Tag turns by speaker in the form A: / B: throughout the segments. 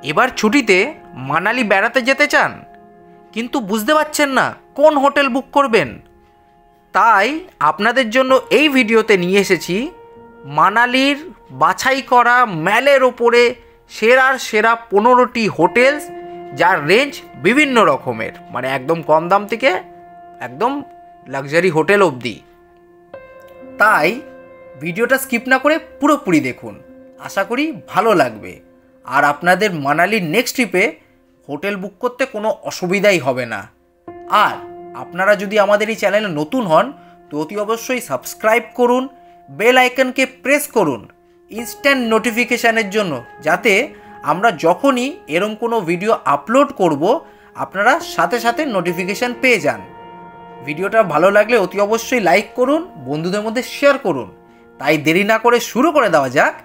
A: এবার ছুটিতে মানালি বেড়াতে যেতে চান, কিন্তু বুঝতে পারছেন না কোন হোটেল বুক করবেন। তাই আপনাদের জন্য এই ভিডিওতে নিয়ে এসেছি মানালির বাছাই করা ম্যালের ওপরে সেরার সেরা 15টি হোটেলস, যার রেঞ্জ বিভিন্ন রকমের, মানে একদম কম দাম থেকে একদম লাক্সারি হোটেল অবধি। তাই ভিডিওটা স্কিপ না করে পুরোপুরি দেখুন, আশা করি ভালো লাগবে। আর আপনাদের মানালির নেক্সট ট্রিপে হোটেল বুক করতে কোনো অসুবিধাই হবে না। আর আপনারা যদি আমাদের এই চ্যানেলে নতুন হন তো অতি অবশ্যই সাবস্ক্রাইব করুন, বেল আইকনকে প্রেস করুন ইনস্ট্যান্ট নোটিফিকেশানের জন্য, যাতে আমরা যখনই এরম কোনো ভিডিও আপলোড করব আপনারা সাথে সাথে নোটিফিকেশান পেয়ে যান। ভিডিওটা ভালো লাগলে অতি অবশ্যই লাইক করুন, বন্ধুদের মধ্যে শেয়ার করুন। তাই দেরি না করে শুরু করে দেওয়া যাক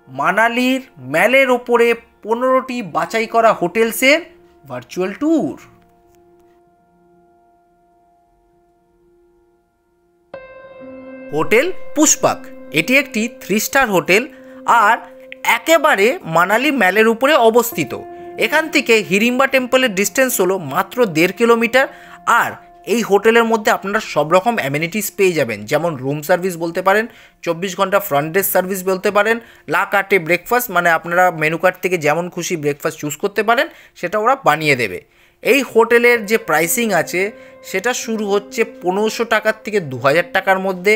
A: মানালির ম্যালের ওপরে 15টি বাছাই করা হোটেলসের ভার্চুয়াল ট্যুর। হোটেল পুষ্পাক, এটি একটি 3 স্টার হোটেল আর একেবারে মানালি ম্যালের উপরে অবস্থিত। এখান থেকে হিড়িম্বা টেম্পলের ডিস্টেন্স হলো মাত্র 1.5 কিলোমিটার। আর এই হোটেলের মধ্যে আপনারা সব রকম অ্যামেনিটিস পেয়ে যাবেন, যেমন রুম সার্ভিস বলতে পারেন, 24 ঘন্টা ফ্রন্ট ডেস্ক সার্ভিস বলতে পারেন, লা কার্টে ব্রেকফাস্ট, মানে আপনারা মেনু কার্ড থেকে যেমন খুশি ব্রেকফাস্ট চুজ করতে পারেন, সেটা ওরা বানিয়ে দেবে। এই হোটেলের যে প্রাইসিং আছে সেটা শুরু হচ্ছে 1500 টাকার থেকে 2000 টাকার মধ্যে।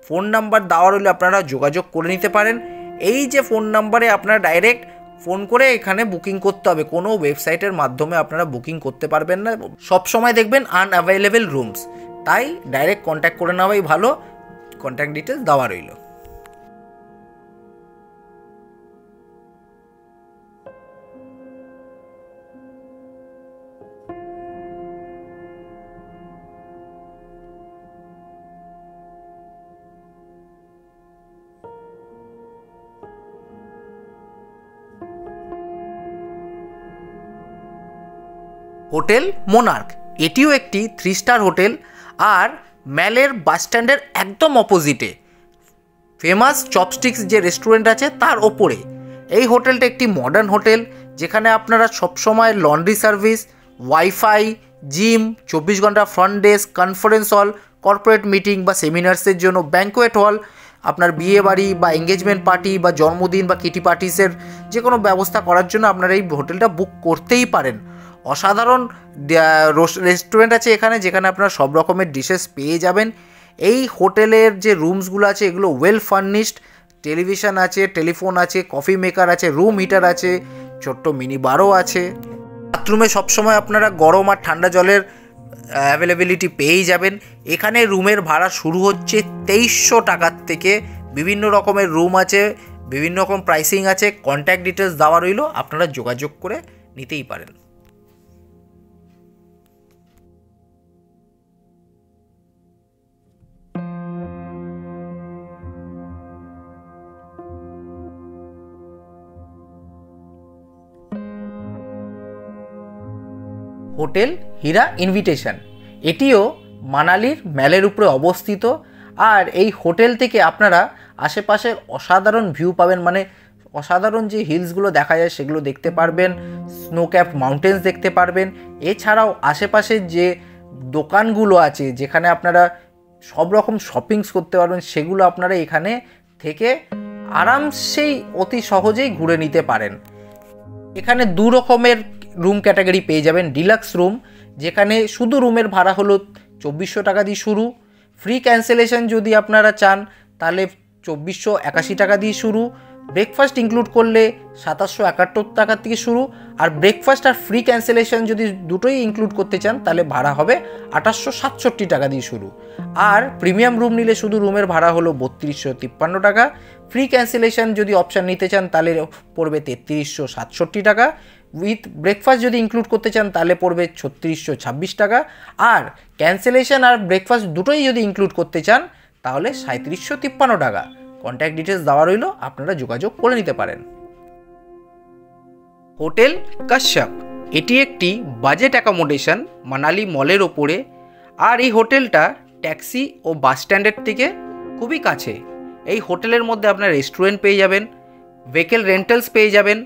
A: ফোন নাম্বার দেওয়া রইলে আপনারা যোগাযোগ করে নিতে পারেন। এই যে ফোন নাম্বারে আপনারা ডাইরেক্ট ফোন করে এখানে বুকিং করতে হবে, কোনো ওয়েবসাইটের মাধ্যমে আপনারা বুকিং করতে পারবেন না। সব সময় দেখবেন আনঅ্যাভেলেবেল রুমস, তাই ডাইরেক্ট কন্ট্যাক্ট করে নেওয়াই ভালো। কন্ট্যাক্ট ডিটেলস দেওয়া রইল। হোটেল মোনার্ক, এটিও একটি 3 স্টার হোটেল আর ম্যালের বাস স্ট্যান্ডের একদম অপোজিটে ফেমাস চপস্টিক্স যে রেস্টুরেন্ট আছে তার ওপরে। এই হোটেলটা একটি মডার্ন হোটেল, যেখানে আপনারা সবসময় লন্ড্রি সার্ভিস, ওয়াইফাই, জিম, 24 ঘন্টা front desk, conference hall, corporate meeting বা সেমিনার্সের জন্য ব্যাঙ্কোয়েট হল, আপনার বিয়ে বাড়ি বা এঙ্গেজমেন্ট পার্টি বা জন্মদিন বা কিটি পার্টিসের যে কোনো ব্যবস্থা করার জন্য আপনারা এই হোটেলটা বুক করতেই পারেন। অসাধারণ রেস্টুরেন্ট আছে এখানে, যেখানে আপনারা সব রকমের ডিশেস পেয়ে যাবেন। এই হোটেলের যে রুমসগুলো আছে এগুলো ওয়েল ফার্নিশড, টেলিভিশন আছে, টেলিফোন আছে, কফি মেকার আছে, রুম হিটার আছে, ছোট্ট মিনি বারও আছে। বাথরুমে সবসময় আপনারা গরম আর ঠান্ডা জলের অ্যাভেলেবিলিটি পেয়েই যাবেন। এখানে রুমের ভাড়া শুরু হচ্ছে 2300 টাকার থেকে। বিভিন্ন রকমের রুম আছে, বিভিন্ন রকম প্রাইসিং আছে। কন্ট্যাক্ট ডিটেলস দেওয়া রইল, আপনারা যোগাযোগ করে নিতেই পারেন। হোটেল হীরা ইনভিটেশন, এটিও মানালির ম্যালের উপরে অবস্থিত। আর এই হোটেল থেকে আপনারা আশেপাশের অসাধারণ ভিউ পাবেন, মানে অসাধারণ যে হিলসগুলো দেখা যায় সেগুলো দেখতে পারবেন, স্নো ক্যাপড মাউন্টেন্স দেখতে পারবেন। এছাড়াও আশেপাশের যে দোকানগুলো আছে যেখানে আপনারা সব রকম শপিংস করতে পারবেন, সেগুলো আপনারা এখানে থেকে আরামসেই অতি সহজেই ঘুরে নিতে পারেন। এখানে 2 রকমের রুম ক্যাটাগরি পেয়ে যাবেন। ডিলাক্স রুম, যেখানে শুধু রুমের ভাড়া হলো 2400 টাকা দিয়ে শুরু। ফ্রি ক্যান্সেলেশন যদি আপনারা চান তাহলে 2481 টাকা দিয়ে শুরু। ব্রেকফাস্ট ইনক্লুড করলে 2771 টাকা থেকে শুরু। আর ব্রেকফাস্ট আর ফ্রি ক্যান্সেলেশন যদি দুটোই ইনক্লুড করতে চান তাহলে ভাড়া হবে 2867 টাকা দিয়ে শুরু। আর প্রিমিয়াম রুম নিলে শুধু রুমের ভাড়া হলো 3253 টাকা। ফ্রি ক্যান্সেলেশন যদি অপশান নিতে চান তাহলে পড়বে 3367 টাকা। উইথ ব্রেকফাস্ট যদি ইনক্লুড করতে চান তাহলে পড়বে 3626 টাকা। আর ক্যান্সেলেশন আর ব্রেকফাস্ট দুটোই যদি ইনক্লুড করতে চান তাহলে 3753 টাকা। কন্ট্যাক্ট ডিটেলস দেওয়া রইল, আপনারা যোগাযোগ করে নিতে পারেন। হোটেল কাশ্যপ, এটি একটি বাজেট অ্যাকোমোডেশন মানালি মলের ওপরে। আর এই হোটেলটা ট্যাক্সি ও বাস স্ট্যান্ডের থেকে খুবই কাছে। এই হোটেলের মধ্যে আপনার রেস্টুরেন্ট পেয়ে যাবেন, ভেহিকেল রেন্টালস পেয়ে যাবেন,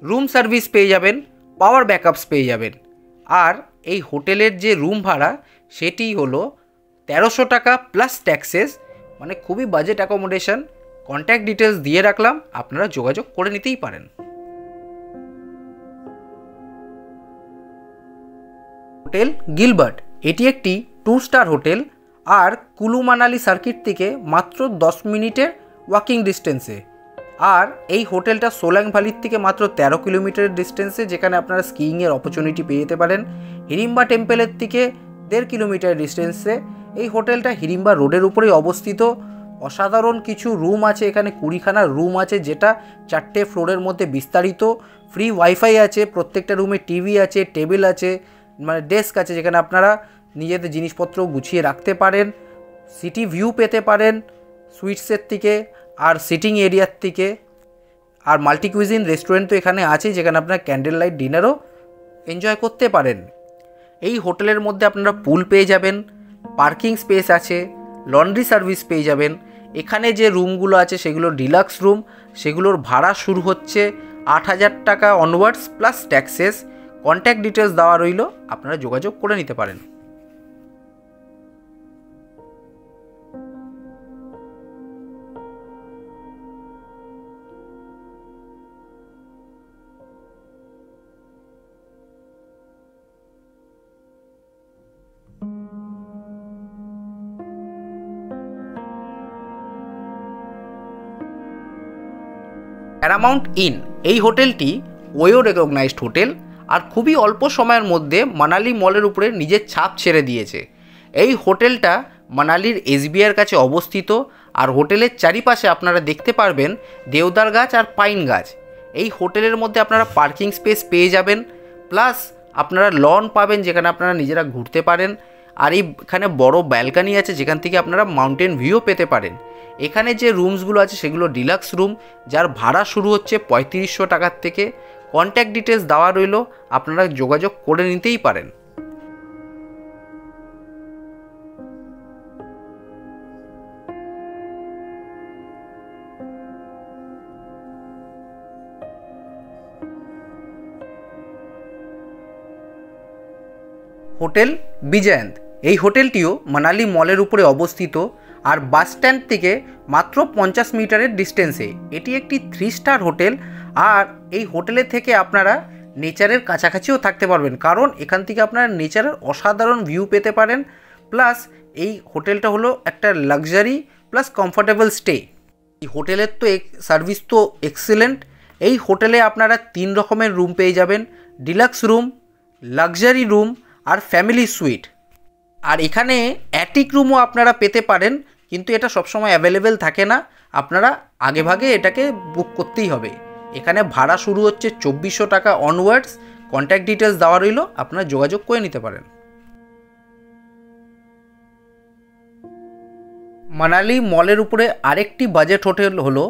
A: রুম সার্ভিস পেয়ে যাবেন, পাওয়ার ব্যাকআপস পেয়ে যাবেন। আর এই হোটেলের যে রুম ভাড়া সেটি হলো 1300 টাকা প্লাস ট্যাক্সেস, মানে খুবই বাজেট অ্যাকোমোডেশন। কন্ট্যাক্ট ডিটেলস দিয়ে রাখলাম, আপনারা যোগাযোগ করে নিতেই পারেন। হোটেল গিলবার্ট, এটি একটি 2 স্টার হোটেল আর কুলু মানালি সার্কিট থেকে মাত্র 10 মিনিটের ওয়াকিং ডিস্টেন্সে। আর এই হোটেলটা সোলাং ভ্যালির থেকে মাত্র 13 কিলোমিটারের ডিস্টেন্সে, যেখানে আপনারা স্কিইংয়ের অপরচুনিটি পেয়ে যেতে পারেন। হিড়িম্বা টেম্পলের থেকে 1.5 কিলোমিটার ডিস্টেন্সে এই হোটেলটা হিড়িম্বা রোডের উপরেই অবস্থিত। অসাধারণ কিছু রুম আছে এখানে, 20খানা রুম আছে, যেটা 4টে ফ্লোরের মধ্যে বিস্তারিত। ফ্রি ওয়াইফাই আছে, প্রত্যেকটা রুমে টিভি আছে, টেবিল আছে, মানে ডেস্ক আছে, যেখানে আপনারা নিজেদের জিনিসপত্র গুছিয়ে রাখতে পারেন। সিটি ভিউ পেতে পারেন সুইটসের থেকে আর সিটিং এরিয়ার থেকে। আর মাল্টি কুইজিন রেস্টুরেন্ট তো এখানে আছে, যেখানে আপনারা ক্যান্ডেল লাইট ডিনারও এনজয় করতে পারেন। এই হোটেলের মধ্যে আপনারা পুল পেয়ে যাবেন, পার্কিং স্পেস আছে, লন্ড্রি সার্ভিস পেয়ে যাবেন। এখানে যে রুমগুলো আছে সেগুলো ডিলাক্স রুম, সেগুলোর ভাড়া শুরু হচ্ছে 8,000 টাকা onwards plus taxes. Contact details দেওয়া রইল, আপনারা যোগাযোগ করে নিতে পারেন। প্যারামাউন্ট ইন, এই হোটেলটি ওয়েও রেকগনাইজড হোটেল আর খুবই অল্প সময়ের মধ্যে মানালি মলের উপরে নিজের ছাপ ছেড়ে দিয়েছে। এই হোটেলটা মানালির এসবিআইয়ের কাছে অবস্থিত আর হোটেলের চারিপাশে আপনারা দেখতে পারবেন দেওদার গাছ আর পাইন গাছ। এই হোটেলের মধ্যে আপনারা পার্কিং স্পেস পেয়ে যাবেন, প্লাস আপনারা লন পাবেন যেখানে আপনারা নিজেরা ঘুরতে পারেন। আর এইখানে বড় ব্যালকানি আছে, যেখান থেকে আপনারা মাউন্টেন ভিউও পেতে পারেন। এখানে যে রুমসগুলো আছে সেগুলো ডিলাক্স রুম, যার ভাড়া শুরু হচ্ছে 3500 টাকার থেকে। কন্ট্যাক্ট ডিটেলস দেওয়া রইল, আপনারা যোগাযোগ করে নিতেই পারেন। হোটেল বিজয়ন্ত, এই হোটেলটিও মানালি মলের উপরে অবস্থিত আর বাস স্ট্যান্ড থেকে মাত্র 50 মিটারের ডিস্টেন্সে। এটি একটি 3 স্টার হোটেল আর এই হোটেলের থেকে আপনারা নেচারের কাছাকাছিও থাকতে পারবেন, কারণ এখান থেকে আপনারা নেচারের অসাধারণ ভিউ পেতে পারেন। প্লাস এই হোটেলটা হলো একটা লাক্সারি প্লাস কমফোর্টেবল স্টে। এই হোটেলের তো সার্ভিস তো এক্সেলেন্ট। এই হোটেলে আপনারা 3 রকমের রুম পেয়ে যাবেন, ডিলাক্স রুম, লাক্সারি রুম আর ফ্যামিলি সুইট। আর এখানে অ্যাটিক রুমও আপনারা পেতে পারেন, কিন্তু এটা সবসময় অ্যাভেলেবেল থাকে না, আপনারা আগেভাগে এটাকে বুক করতেই হবে। এখানে ভাড়া শুরু হচ্ছে 2400 টাকা অনওয়ার্ডস। কন্ট্যাক্ট ডিটেলস দেওয়া রইল, আপনারা যোগাযোগ করে নিতে পারেন। মানালি মলের উপরে আরেকটি বাজেট হোটেল হলো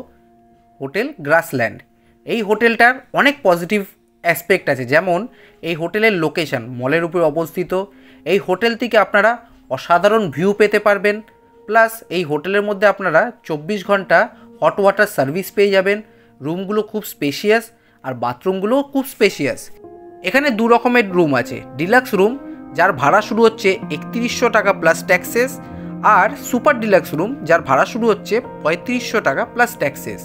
A: হোটেল গ্রাসল্যান্ড। এই হোটেলটার অনেক পজিটিভ অ্যাসপেক্ট আছে, যেমন এই হোটেলের লোকেশন মলের উপরে অবস্থিত। এই হোটেল থেকে আপনারা অসাধারণ ভিউ পেতে পারবেন, প্লাস এই হোটেলের মধ্যে আপনারা 24 ঘন্টা হট ওয়াটার সার্ভিস পেয়ে যাবেন। রুমগুলো খুব স্পেশিয়াস আর বাথরুমগুলোও খুব স্পেশিয়াস। এখানে 2 রকমের রুম আছে, ডিলাক্স রুম যার ভাড়া শুরু হচ্ছে 3100 টাকা প্লাস ট্যাক্সেস, আর সুপার ডিলাক্স রুম যার ভাড়া শুরু হচ্ছে 3500 টাকা প্লাস ট্যাক্সেস।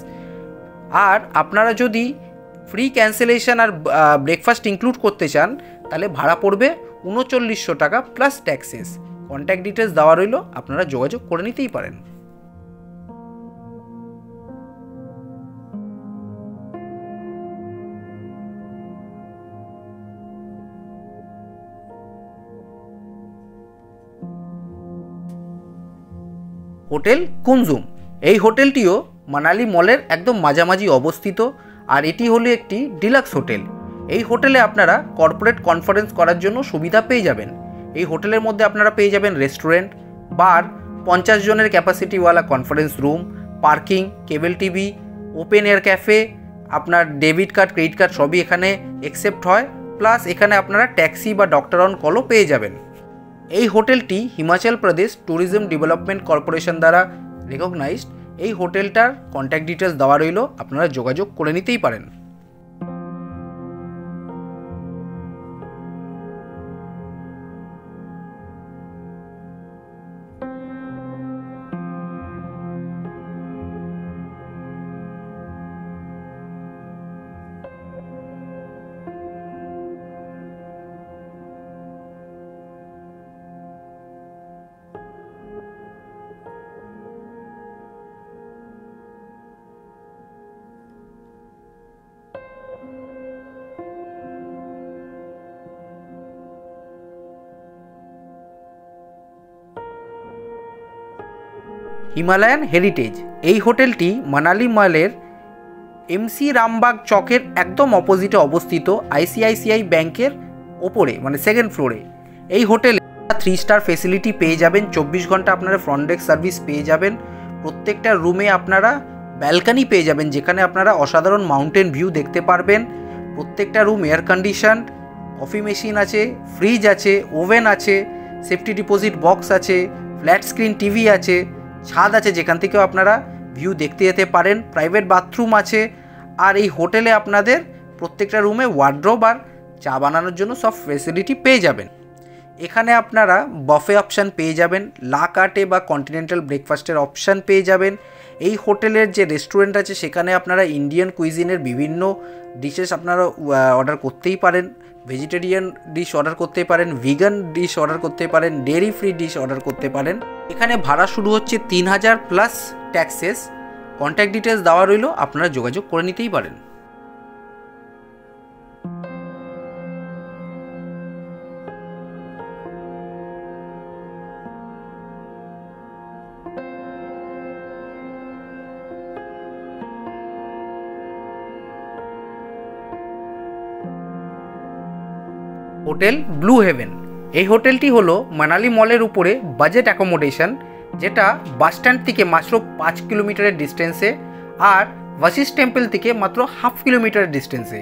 A: আর আপনারা যদি ফ্রি ক্যান্সেলেশন আর ব্রেকফাস্ট ইনক্লুড করতে চান তাহলে ভাড়া পড়বে 3900 টাকা প্লাস ট্যাক্সেস। কন্ট্যাক্ট ডিটেলস দেওয়া রইল, আপনারা যোগাযোগ করে নিতেই পারেন। হোটেল কুমজুম, এই হোটেলটিও মানালি মলের একদম মাঝামাঝি অবস্থিত আর এটি হলো একটি ডিলাক্স হোটেল। এই হোটেলে আপনারা কর্পোরেট কনফারেন্স করার জন্য সুবিধা পেয়ে যাবেন। এই হোটেলের মধ্যে আপনারা পেয়ে যাবেন রেস্টুরেন্ট, বার, 50 জনের ক্যাপাসিটিওয়ালা conference room, parking, cable TV, open air cafe, আপনার ডেবিট কার্ড, ক্রেডিট কার্ড সবই এখানে অ্যাকসেপ্ট হয়। প্লাস এখানে আপনারা ট্যাক্সি বা ডক্টর অন কলও পেয়ে যাবেন। এই হোটেলটি Himachal Pradesh tourism development corporation দ্বারা রেকগনাইজড। এই হোটেলটার কন্ট্যাক্ট ডিটেলস দেওয়া রইল, আপনারা যোগাযোগ করে নিতেই পারেন। Himalayan heritage. এই হোটেলটি মানালি মলের এমসি রামবাগ চকের একদম অপোজিটে অবস্থিত, আইসিআইসিআই ব্যাংকের ওপরে মানে সেকেন্ড ফ্লোরে। এই হোটেলে 3 স্টার ফেসিলিটি পেয়ে যাবেন, 24 ঘন্টা আপনারা ফ্রন্ট ডেস্ক সার্ভিস পেয়ে যাবেন, প্রত্যেকটা রুমে আপনারা ব্যালকানি পেয়ে যাবেন যেখানে আপনারা অসাধারণ মাউন্টেন ভিউ দেখতে পারবেন। প্রত্যেকটা room air condition, coffee machine আছে, ফ্রিজ আছে, ওভেন আছে, সেফটি ডিপোজিট বক্স আছে, ফ্ল্যাট স্ক্রিন টিভি আছে, ছাদ আছে যেখান থেকেও আপনারা ভিউ দেখতে যেতে পারেন, প্রাইভেট বাথরুম আছে। আর এই হোটেলে আপনাদের প্রত্যেকটা রুমে ওয়ার্ড্রোব আর চা বানানোর জন্য সব ফেসিলিটি পেয়ে যাবেন। এখানে আপনারা বফে অপশান পেয়ে যাবেন, লা কার্টে বা কন্টিনেন্টাল ব্রেকফাস্টের অপশান পেয়ে যাবেন। এই হোটেলের যে রেস্টুরেন্ট আছে সেখানে আপনারা ইন্ডিয়ান কুইজিনের বিভিন্ন ডিশেস আপনারা অর্ডার করতেই পারেন, ভেজিটেরিয়ান ডিশ অর্ডার করতে পারেন, ভিগান ডিশ অর্ডার করতে পারেন, ডেয়ারি ফ্রি ডিশ অর্ডার করতে পারেন। এখানে ভাড়া শুরু হচ্ছে 3000 প্লাস ট্যাক্সেস। কন্ট্যাক্ট ডিটেলস দেওয়া রইল, আপনারা যোগাযোগ করে নিতেই পারেন। Hotel Blue Heaven. এই হোটেলটি হলো মানালি মলের উপরে বাজেট অ্যাকোমোডেশন, যেটা বাসস্ট্যান্ড থেকে মাত্র 5 কিলোমিটারের ডিস্টেন্সে আর ভাশিষ্ঠ টেম্পল থেকে মাত্র 1/2 কিলোমিটারের ডিস্টেন্সে।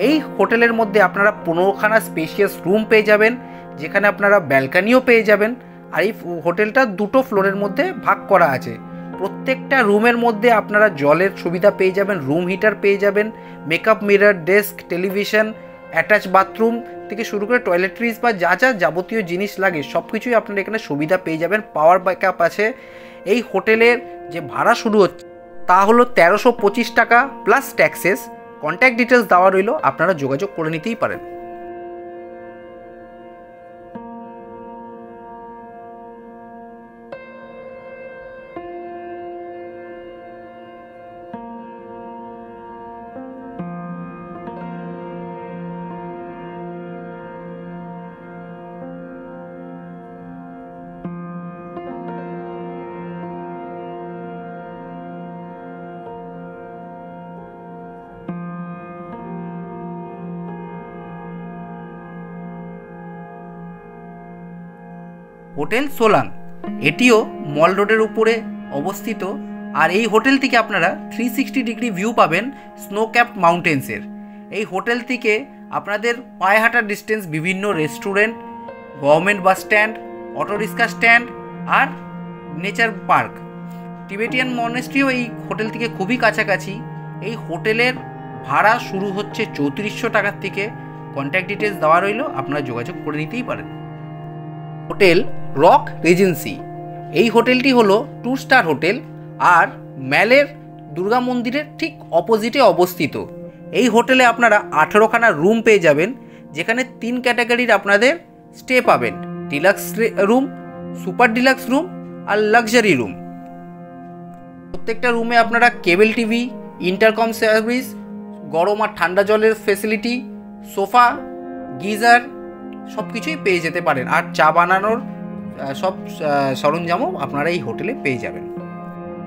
A: এই হোটেলের মধ্যে আপনারা 15খানা স্পেশিয়াস রুম পেয়ে যাবেন যেখানে আপনারা ব্যালকানিও পেয়ে যাবেন। আর এই হোটেলটা 2টো ফ্লোরের মধ্যে ভাগ করা আছে। প্রত্যেকটা রুমের মধ্যে আপনারা জলের সুবিধা পেয়ে যাবেন, রুম হিটার পেয়ে যাবেন, makeup mirror, desk, television, attach bathroom থেকে শুরু করে টয়লেট্রিজ বা যা যা যাবতীয় জিনিস লাগে সব কিছুই আপনারা এখানে সুবিধা পেয়ে যাবেন। পাওয়ার ব্যাকআপ আছে। এই হোটেলের যে ভাড়া শুরু হচ্ছে তা হলো 1325 টাকা প্লাস ট্যাক্সেস। কন্ট্যাক্ট ডিটেলস দেওয়া রইল, আপনারা যোগাযোগ করে নিতেই পারেন। হোটেল সোলাং, এটিও মল রোডের উপরে অবস্থিত। আর এই হোটেল থেকে আপনারা 360 ডিগ্রি ভিউ পাবেন স্নো ক্যাপড মাউন্টেন্সের। এই হোটেল থেকে আপনাদের পায়ে হাঁটার ডিস্টেন্স বিভিন্ন restaurant, government bus stand, auto rickshaw stand আর নেচার পার্ক, টিবেটিয়ান মনেস্ট্রিও এই হোটেল থেকে খুবই কাছাকাছি। এই হোটেলের ভাড়া শুরু হচ্ছে 3400 টাকার থেকে। কন্ট্যাক্ট ডিটেলস দেওয়া রইল, আপনারা যোগাযোগ করে নিতেই পারেন। হোটেল রক রিজেন্সি, এই হোটেলটি হলো 2 স্টার হোটেল আর ম্যালের দুর্গা মন্দিরের ঠিক অপোজিটে অবস্থিত। এই হোটেলে আপনারা 18খানা রুম পেয়ে যাবেন যেখানে 3 ক্যাটাগরির আপনাদের স্টে পাবেন, deluxe room, super deluxe room আর লাক্সারি রুম। প্রত্যেকটা রুমে আপনারা কেবল টিভি, ইন্টারকম সার্ভিস, গরম আর ঠান্ডা জলের ফেসিলিটি, সোফা, গিজার সব কিছুই পেয়ে যেতে পারেন। আর চা বানানোর সব সরঞ্জামও আপনারা এই হোটেলে পেয়ে যাবেন।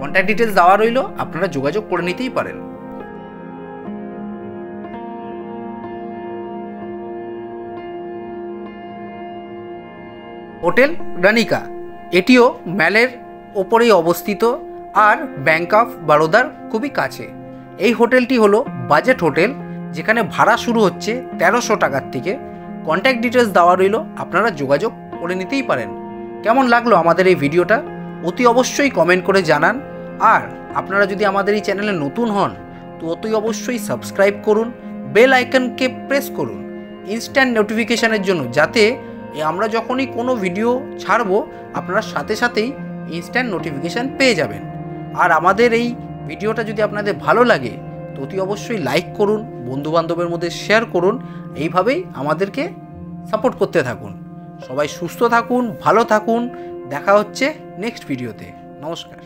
A: কন্ট্যাক্ট ডিটেলস দেওয়া রইল, আপনারা যোগাযোগ করে নিতেই পারেন। হোটেল রানিকা, এটিও ম্যালের ওপরেই অবস্থিত আর ব্যাংক অফ বরোদার খুবই কাছে। এই হোটেলটি হলো বাজেট হোটেল যেখানে ভাড়া শুরু হচ্ছে 1300 টাকার থেকে। কন্ট্যাক্ট ডিটেলস দেওয়া রইল, আপনারা যোগাযোগ করে নিতেই পারেন। কেমন লাগলো আমাদের এই ভিডিওটা অতি অবশ্যই কমেন্ট করে জানান। আর আপনারা যদি আমাদের এই চ্যানেলে নতুন হন তো অতি অবশ্যই সাবস্ক্রাইব করুন, বেল আইকনকে প্রেস করুন ইনস্ট্যান্ট নোটিফিকেশানের জন্য, যাতে আমরা যখনই কোনো ভিডিও ছাড়বো আপনারা সাথে সাথেই ইনস্ট্যান্ট নোটিফিকেশান পেয়ে যাবেন। আর আমাদের এই ভিডিওটা যদি আপনাদের ভালো লাগে তো অতি অবশ্যই লাইক করুন, বন্ধুবান্ধবের মধ্যে শেয়ার করুন। এইভাবেই আমাদেরকে সাপোর্ট করতে থাকুন। সবাই সুস্থ থাকুন, ভালো থাকুন। দেখা হচ্ছে নেক্সট ভিডিওতে। নমস্কার।